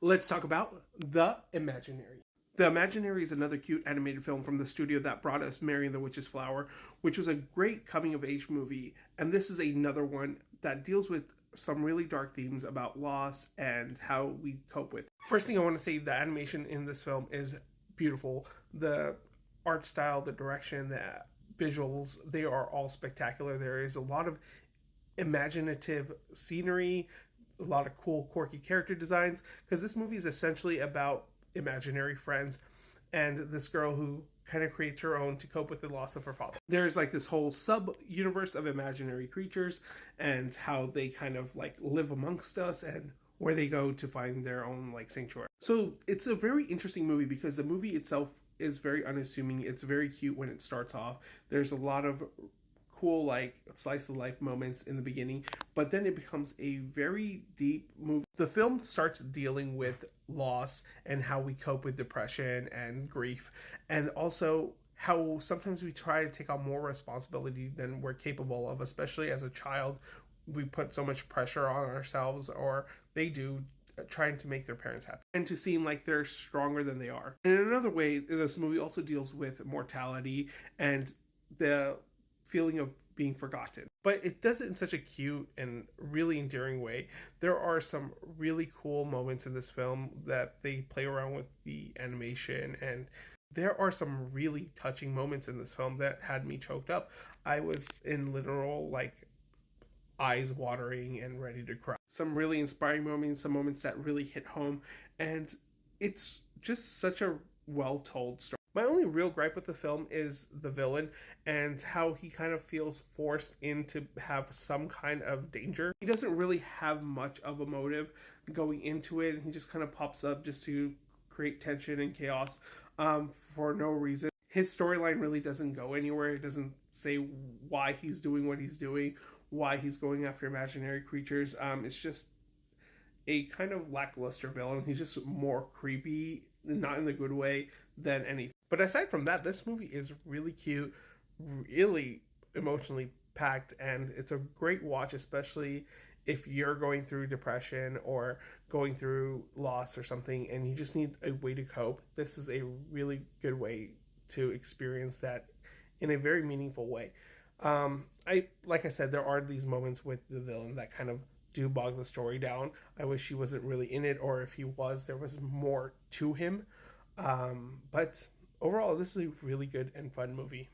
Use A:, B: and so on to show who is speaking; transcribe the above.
A: Let's talk about The Imaginary. The Imaginary is another cute animated film from the studio that brought us Mary and the Witch's Flower, which was a great coming of age movie. And this is another one that deals with some really dark themes about loss and how we cope with. First thing I want to say, the animation in this film is beautiful. The art style, the direction, the visuals, they are all spectacular. There is a lot of imaginative scenery, a lot of cool, quirky character designs, because this movie is essentially about imaginary friends and this girl who kind of creates her own to cope with the loss of her father. There's like this whole sub universe of imaginary creatures and how they kind of like live amongst us and where they go to find their own like sanctuary. So it's a very interesting movie because the movie itself is very unassuming. It's very cute when it starts off. There's a lot of cool like slice of life moments in the beginning, but then it becomes a very deep movie. The film starts dealing with loss and how we cope with depression and grief, and also how sometimes we try to take on more responsibility than we're capable of, especially as a child. We put so much pressure on ourselves, or they do, trying to make their parents happy and to seem like they're stronger than they are. And in another way, this movie also deals with mortality and the feeling of being forgotten, but it does it in such a cute and really endearing way. There are some really cool moments in this film that they play around with the animation, and there are some really touching moments in this film that had me choked up. I was in literal like eyes watering and ready to cry. Some really inspiring moments, some moments that really hit home, and it's just such a well told story. My only real gripe with the film is the villain and how he kind of feels forced in to have some kind of danger. He doesn't really have much of a motive going into it, and he just kind of pops up just to create tension and chaos for no reason. His storyline really doesn't go anywhere. It doesn't say why he's doing what he's doing, why he's going after imaginary creatures. It's just a kind of lackluster villain. He's just more creepy, not in the good way, than anything. But aside from that, this movie is really cute, really emotionally packed, and it's a great watch, especially if you're going through depression or going through loss or something and you just need a way to cope. This is a really good way to experience that in a very meaningful way. Like I said, there are these moments with the villain that kind of do bog the story down. I wish he wasn't really in it, or if he was, there was more to him. But overall, this is a really good and fun movie.